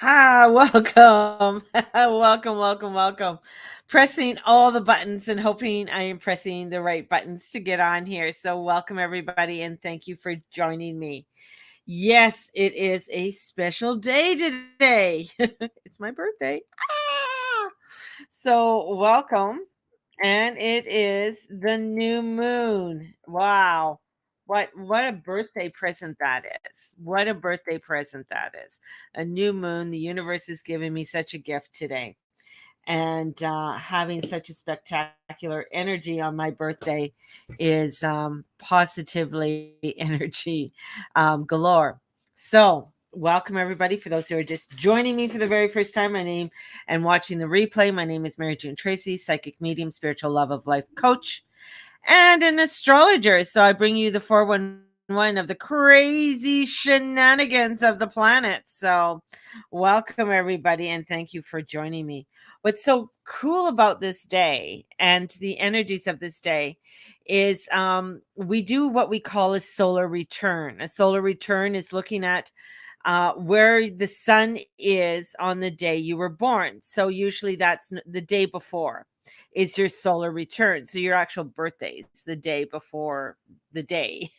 Welcome. welcome. Pressing all the buttons and hoping I am pressing the right buttons to get on here. So, welcome everybody and thank you for joining me. Yes, it is a special day today. It's my birthday. Ah! So, welcome. And it is the new moon. Wow. What a birthday present that is. What a birthday present that is. A new moon. The universe is giving me such a gift today. And having such a spectacular energy on my birthday is positively energy galore. So, welcome everybody. For those who are just joining me for the very first time, my name and watching the replay, my name is Mary June Tracy, psychic medium, spiritual love of life coach, and an astrologer. So, I bring you the 411 of the crazy shenanigans of the planet. So, welcome everybody, and thank you for joining me. What's so cool about this day and the energies of this day is we do what we call a solar return. A solar return is looking at where the sun is on the day you were born. So usually that's the day before is your solar return. So your actual birthday is the day before the day.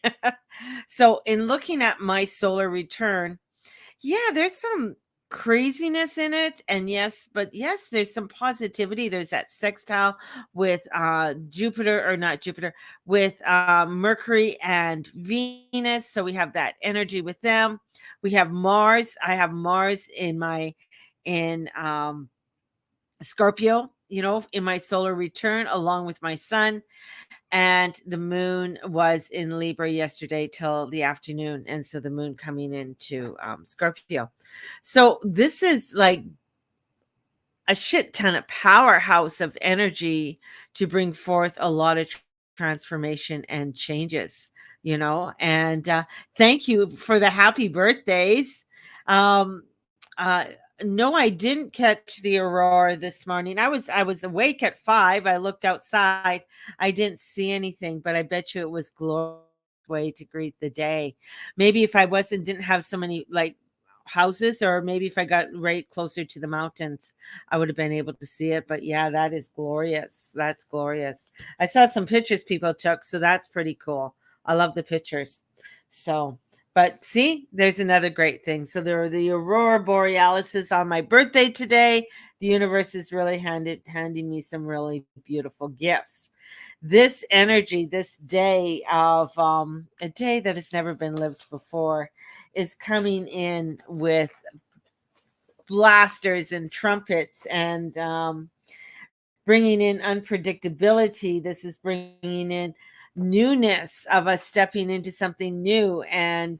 So in looking at my solar return, yeah, there's some craziness in it. And yes, there's some positivity. There's that sextile with Jupiter, or not Jupiter, with Mercury and Venus. So we have that energy with them. We have Mars. I have Mars in Scorpio, in my solar return, along with my sun. And the moon was in Libra yesterday till the afternoon. And so the moon coming into Scorpio. So this is like a shit ton of powerhouse of energy to bring forth a lot of transformation and changes, And thank you for the happy birthdays. Um, uh, no, I didn't catch the aurora this morning. I was awake at 5. I looked outside. I didn't see anything, but I bet you it was glorious way to greet the day. Maybe if I didn't have so many like houses, or maybe if I got right closer to the mountains, I would have been able to see it. But yeah, that is glorious. That's glorious. I saw some pictures people took, so that's pretty cool. I love the pictures. So, but see, there's another great thing. So there are the aurora borealis on my birthday today. The universe is really handing me some really beautiful gifts. This energy, this day of a day that has never been lived before, is coming in with blasters and trumpets and bringing in unpredictability. This is bringing in newness of us stepping into something new, and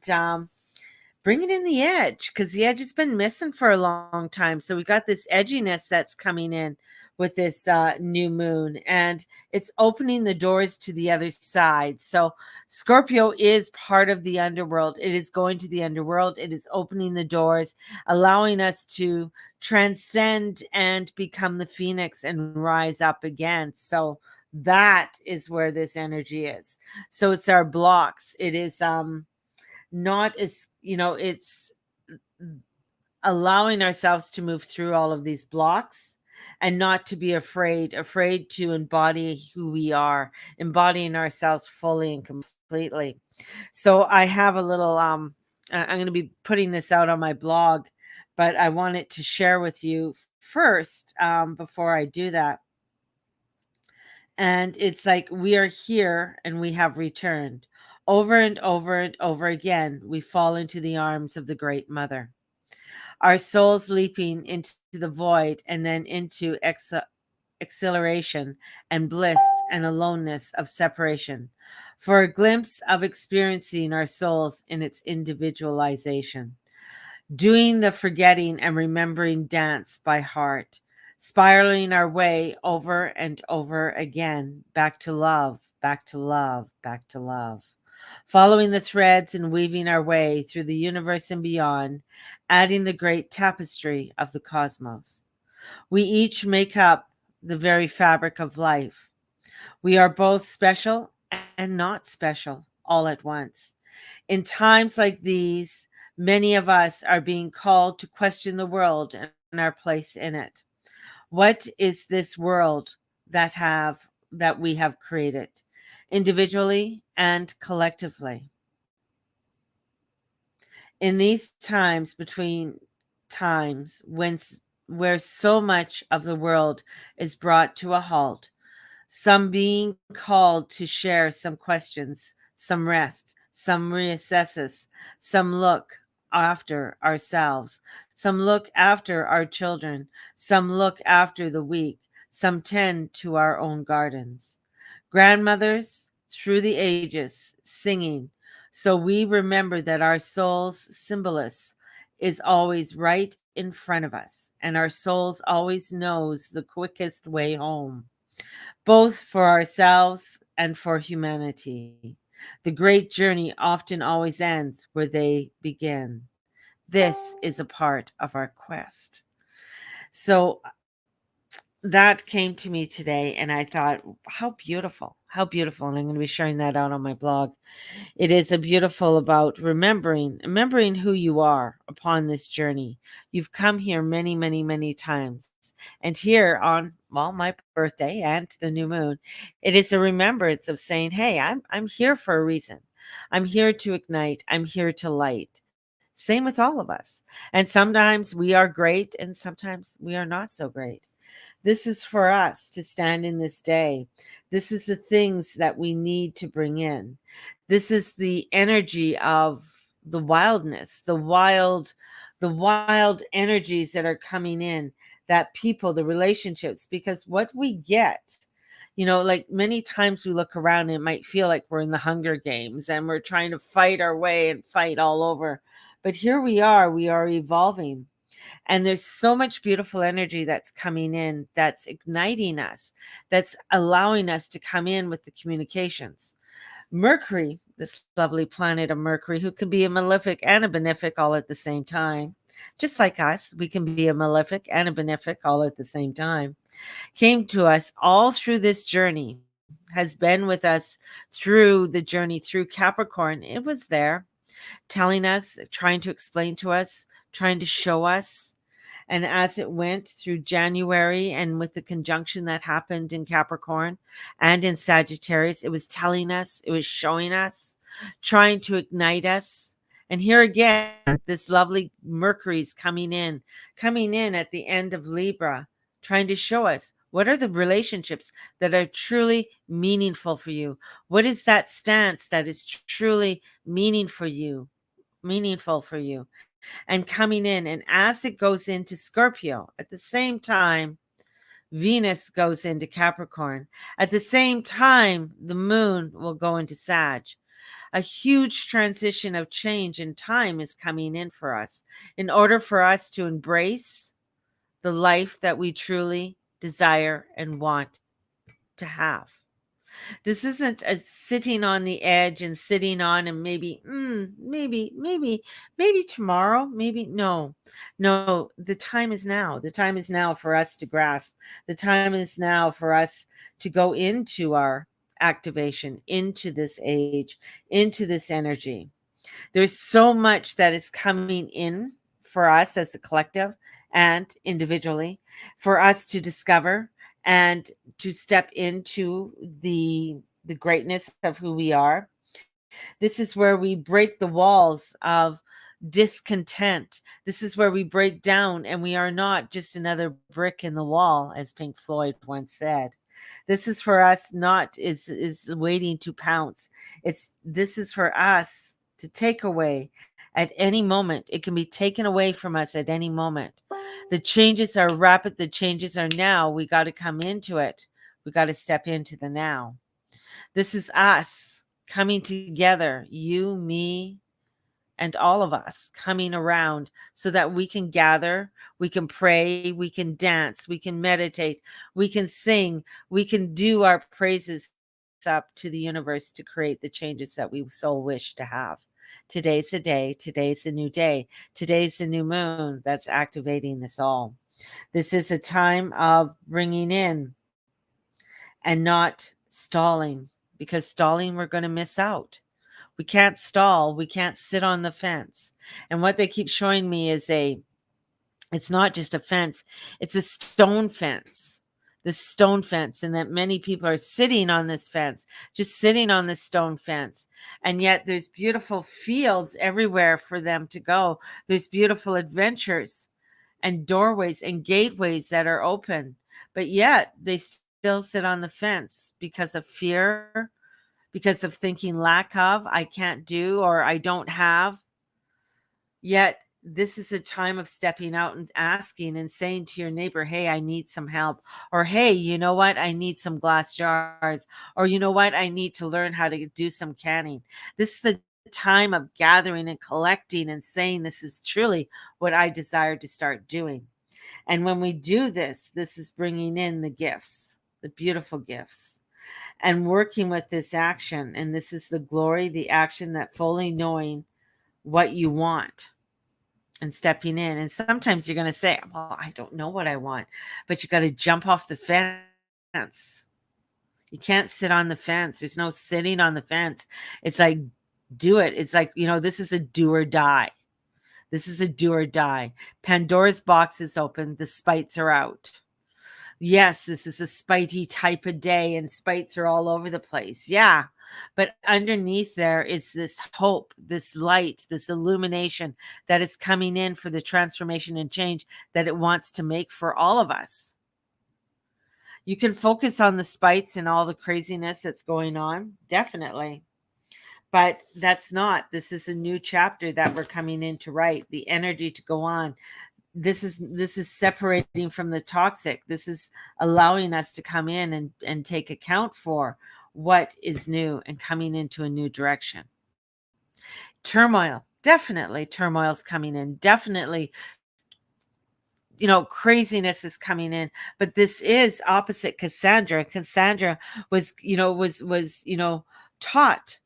bringing in the edge, because the edge has been missing for a long time. So we got this edginess that's coming in with this new moon, and it's opening the doors to the other side. So Scorpio is part of the underworld. It is going to the underworld. It is opening the doors, allowing us to transcend and become the phoenix and rise up again. So that is where this energy is. So it's our blocks. It is not as, it's allowing ourselves to move through all of these blocks and not to be afraid to embody who we are, embodying ourselves fully and completely. So I have a little I'm going to be putting this out on my blog, but I wanted to share with you first, before I do that. And it's like we are here and we have returned. Over and over and over again, we fall into the arms of the Great Mother, our souls leaping into the void and then into exhilaration and bliss and aloneness of separation, for a glimpse of experiencing our souls in its individualization, doing the forgetting and remembering dance by heart, spiraling our way over and over again, back to love, back to love, back to love, following the threads and weaving our way through the universe and beyond, adding the great tapestry of the cosmos. We each make up the very fabric of life. We are both special and not special all at once. In times like these, Many of us are being called to question the world and our place in it. What is this world that we have created, individually and collectively? In these times between times where so much of the world is brought to a halt, some being called to share some questions, some rest, some reassesses, some look after ourselves, some look after our children, some look after the weak, some tend to our own gardens. Grandmothers through the ages singing, so we remember that our soul's symbolist is always right in front of us, and our souls always knows the quickest way home, both for ourselves and for humanity. The great journey often always ends where they begin. This is a part of our quest. So that came to me today, and I thought, how beautiful, how beautiful. And I'm going to be sharing that out on my blog. It is a beautiful about remembering who you are upon this journey. You've come here many, many, many times. And here on, well, my birthday and the new moon, it is a remembrance of saying, hey, I'm here for a reason. I'm here to ignite. I'm here to light. Same with all of us. And sometimes we are great and sometimes we are not so great. This is for us to stand in this day. This is the things that we need to bring in. This is the energy of the wildness, the wild energies that are coming in, that people, the relationships, because what we get, like many times we look around and it might feel like we're in the Hunger Games and we're trying to fight our way and fight all over. But here we are evolving. And there's so much beautiful energy that's coming in, that's igniting us, that's allowing us to come in with the communications. Mercury, this lovely planet of Mercury, who can be a malefic and a benefic all at the same time, just like us, we can be a malefic and a benefic all at the same time, came to us all through this journey, has been with us through the journey through Capricorn. It was there telling us, trying to explain to us, trying to show us. And as it went through January and with the conjunction that happened in Capricorn and in Sagittarius, it was telling us, it was showing us, trying to ignite us. And here again, this lovely Mercury's coming in at the end of Libra, trying to show us what are the relationships that are truly meaningful for you. What is that stance that is truly meaningful for you? And coming in. And as it goes into Scorpio, at the same time, Venus goes into Capricorn. At the same time, the moon will go into Sag. A huge transition of change in time is coming in for us in order for us to embrace the life that we truly desire and want to have. This isn't a sitting on the edge and sitting on and maybe tomorrow, maybe no. No, the time is now. The time is now for us to grasp. The time is now for us to go into our activation, into this age, into this energy. There's so much that is coming in for us as a collective and individually for us to discover and to step into the greatness of who we are. This is where we break the walls of discontent. This is where we break down and we are not just another brick in the wall, as Pink Floyd once said. This is for us not is waiting to pounce. This is for us to take away at any moment. It can be taken away from us at any moment. The changes are rapid. The changes are now. We got to come into it. We got to step into the now. This is us coming together, you, me, and all of us coming around so that we can gather, we can pray, we can dance, we can meditate, we can sing, we can do our praises up to the universe to create the changes that we so wish to have. Today's the day. Today's the new day. Today's the new moon that's activating this all. This is a time of bringing in and not stalling, because stalling, we're going to miss out. We can't stall. We can't sit on the fence. And what they keep showing me is it's not just a fence, it's a stone fence. This stone fence, and that many people are sitting on this fence, just sitting on this stone fence. And yet there's beautiful fields everywhere for them to go. There's beautiful adventures and doorways and gateways that are open. But yet they still sit on the fence because of fear, because of thinking lack of, I can't do, or I don't have. Yet this is a time of stepping out and asking and saying to your neighbor, hey, I need some help. Or, hey, you know what? I need some glass jars. Or, you know what? I need to learn how to do some canning. This is a time of gathering and collecting and saying, this is truly what I desire to start doing. And when we do this, this is bringing in the gifts, the beautiful gifts, and working with this action. And this is the glory, the action, that fully knowing what you want and stepping in. And sometimes you're going to say, well, I don't know what I want, but you got to jump off the fence. You can't sit on the fence. There's no sitting on the fence. It's like, do it. It's like, this is a do or die. This is a do or die. Pandora's box is open. The spites are out. Yes, this is a spitey type of day, and spites are all over the place. Yeah. But underneath there is this hope, this light, this illumination that is coming in for the transformation and change that it wants to make for all of us. You can focus on the spites and all the craziness that's going on, definitely. But that's not. This is a new chapter that we're coming in to write, the energy to go on. This is separating from the toxic. This is allowing us to come in and take account for what is new and coming into a new direction. Turmoil, definitely turmoil's coming in. Definitely, craziness is coming in, but this is opposite Cassandra. Cassandra was, taught,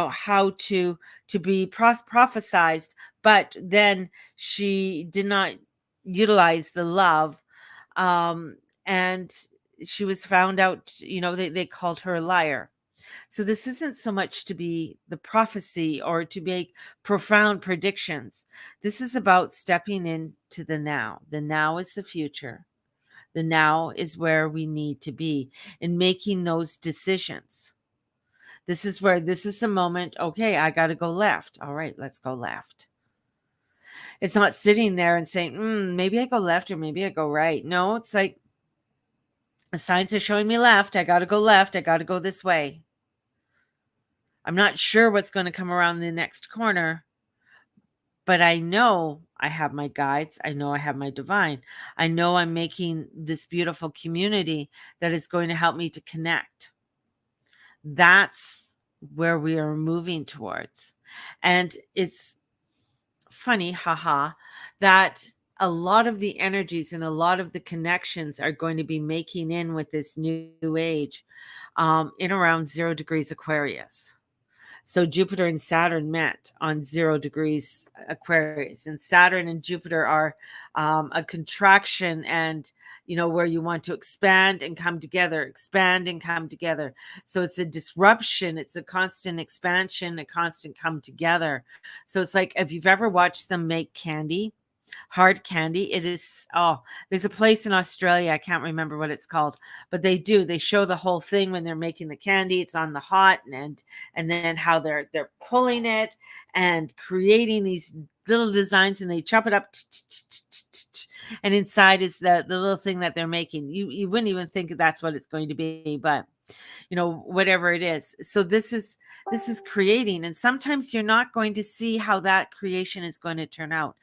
how to be prophesized, but then she did not utilize the love, and she was found out, they called her a liar. So this isn't so much to be the prophecy or to make profound predictions. This is about stepping into the now. The now is the future. The now is where we need to be in making those decisions. This is the moment. Okay, I got to go left. All right, let's go left. It's not sitting there and saying, maybe I go left or maybe I go right. No, it's like the signs are showing me left. I got to go left. I got to go this way. I'm not sure what's going to come around the next corner, but I know I have my guides. I know I have my divine. I know I'm making this beautiful community that is going to help me to connect. That's where we are moving towards. And it's funny, that a lot of the energies and a lot of the connections are going to be making in with this new age in around 0 degrees Aquarius. So Jupiter and Saturn met on 0 degrees Aquarius, and Saturn and Jupiter are a contraction, and where you want to expand and come together, expand and come together. So it's a disruption, it's a constant expansion, a constant come together. So it's like, if you've ever watched them make candy, hard candy, it is, there's a place in Australia, I can't remember what it's called, but they show the whole thing when they're making the candy. It's on the hot, and then how they're pulling it and creating these little designs, and they chop it up, and inside is the little thing that they're making. You wouldn't even think that's what it's going to be, but whatever it is. So this is creating, and sometimes you're not going to see how that creation is going to turn out.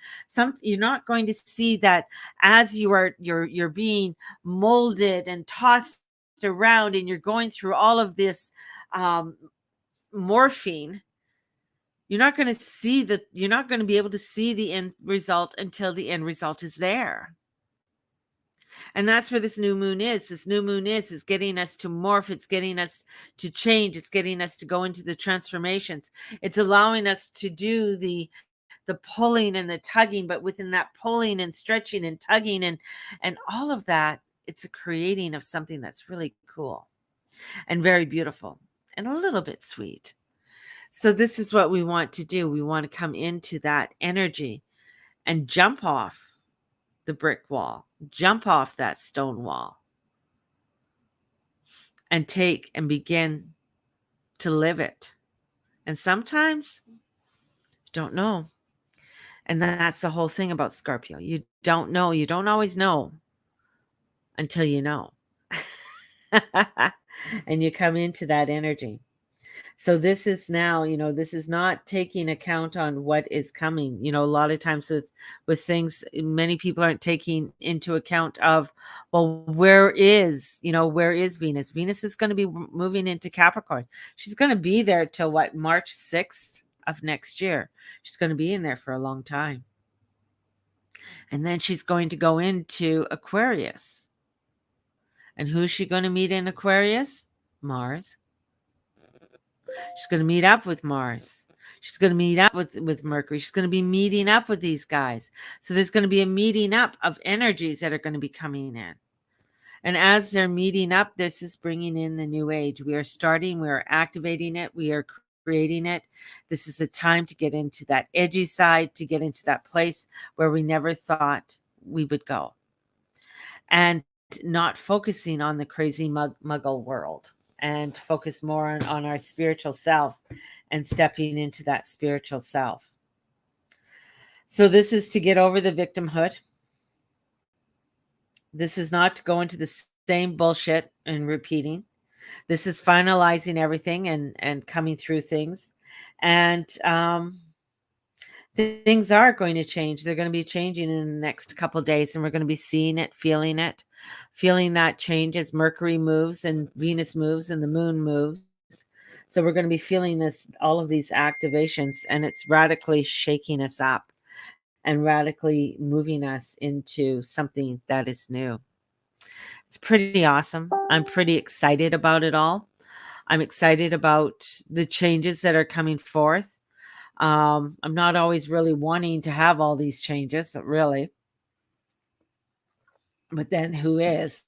You're not going to see that as you're being molded and tossed around, and you're going through all of this morphine. You're not going to be able to see the end result until the end result is there. And that's where this new moon is. This new moon is getting us to morph. It's getting us to change. It's getting us to go into the transformations. It's allowing us to do the pulling and the tugging, but within that pulling and stretching and tugging and all of that, it's a creating of something that's really cool and very beautiful and a little bit sweet. So this is what we want to do. We want to come into that energy and jump off the brick wall, jump off that stone wall, and take and begin to live it. And sometimes don't know. And that's the whole thing about Scorpio. You don't know. You don't always know until you know. And you come into that energy. So this is now, this is not taking account on what is coming. A lot of times with things, many people aren't taking into account of, well, where is Venus? Venus is going to be moving into Capricorn. She's going to be there till what, March 6th of next year. She's going to be in there for a long time. And then she's going to go into Aquarius. And who's she going to meet in Aquarius? Mars. She's going to meet up with Mars. She's going to meet up with Mercury. She's going to be meeting up with these guys. So there's going to be a meeting up of energies that are going to be coming in. And as they're meeting up, this is bringing in the new age. We are activating it. We are creating it. This is the time to get into that edgy side, to get into that place where we never thought we would go. And not focusing on the crazy muggle world, and focus more on our spiritual self and stepping into that spiritual self. So this is to get over the victimhood. This is not to go into the same bullshit and repeating. This is finalizing everything and coming through things. And things are going to change. They're going to be changing in the next couple of days, and we're going to be seeing it, feeling that change as Mercury moves and Venus moves and the moon moves. So we're going to be feeling all of these activations, and it's radically shaking us up and radically moving us into something that is new. It's pretty awesome. I'm pretty excited about it all. I'm excited about the changes that are coming forth. I'm not always really wanting to have all these changes, really. But then who is?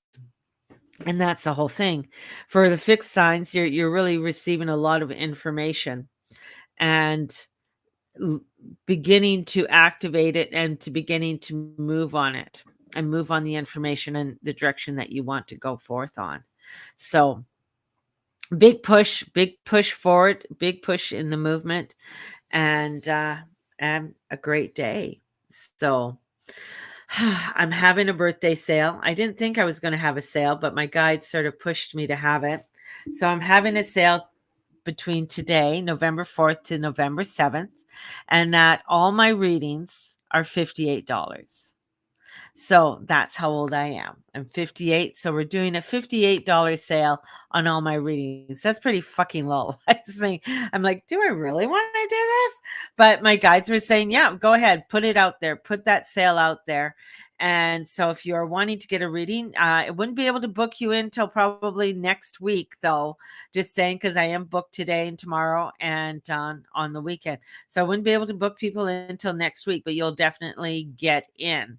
And that's the whole thing. For the fixed signs, you're really receiving a lot of information and beginning to activate it and to beginning to move on it and move on the information and the direction that you want to go forth on. So big push forward, big push in the movement, and a great day. So I'm having a birthday sale. I didn't think I was going to have a sale, but my guide sort of pushed me to have it. So I'm having a sale between today, November 4th to November 7th, and that all my readings are $58. So that's how old I am. I'm 58. So we're doing a $58 sale on all my readings. That's pretty fucking low. I'm like, do I really want to do this? But my guides were saying, yeah, go ahead, put it out there, put that sale out there. And so if you're wanting to get a reading, I wouldn't be able to book you in until probably next week, though. Just saying, because I am booked today and tomorrow and on the weekend. So I wouldn't be able to book people in until next week, but you'll definitely get in.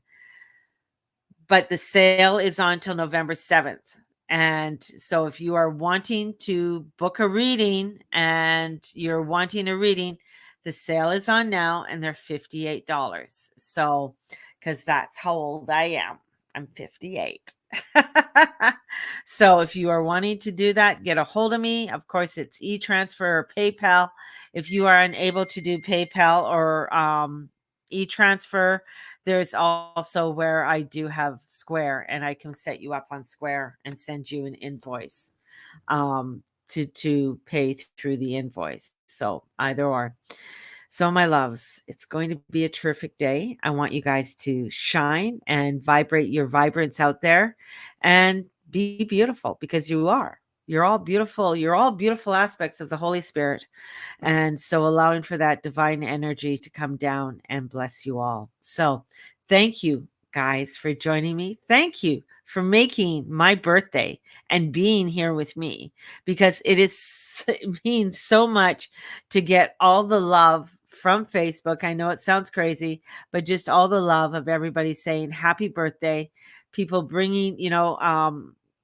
But the sale is on till November 7th. And so if you are wanting to book a reading and you're wanting a reading, the sale is on now and they're $58. So, because that's how old I am. I'm 58. So if you are wanting to do that, get a hold of me. Of course, it's e-transfer or PayPal. If you are unable to do PayPal or e-transfer, there's also where I do have Square, and I can set you up on Square and send you an invoice to pay through the invoice. So either or. So my loves, it's going to be a terrific day. I want you guys to shine and vibrate your vibrance out there and be beautiful, because you are. You're all beautiful. You're all beautiful aspects of the Holy Spirit. And so allowing for that divine energy to come down and bless you all. So thank you guys for joining me. Thank you for making my birthday and being here with me, because it means so much to get all the love from Facebook. I know it sounds crazy, but just all the love of everybody saying happy birthday, people bringing,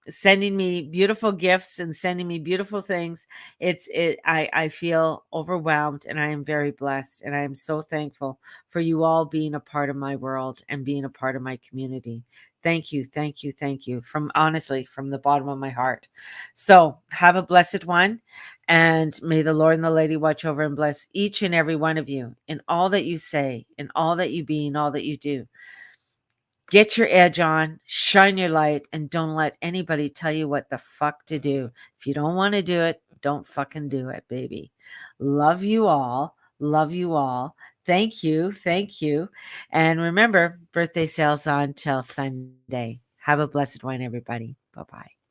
sending me beautiful gifts and sending me beautiful things. I feel overwhelmed, and I am very blessed, and I am so thankful for you all being a part of my world and being a part of my community. Thank you, thank you, thank you, from honestly from the bottom of my heart. So have a blessed one, and may the Lord and the Lady watch over and bless each and every one of you in all that you say, in all that you be, in all that you do. Get your edge on, shine your light, and don't let anybody tell you what the fuck to do. If you don't want to do it, don't fucking do it, baby. Love you all. Love you all. Thank you. Thank you. And remember, birthday sales on till Sunday. Have a blessed one, everybody. Bye bye.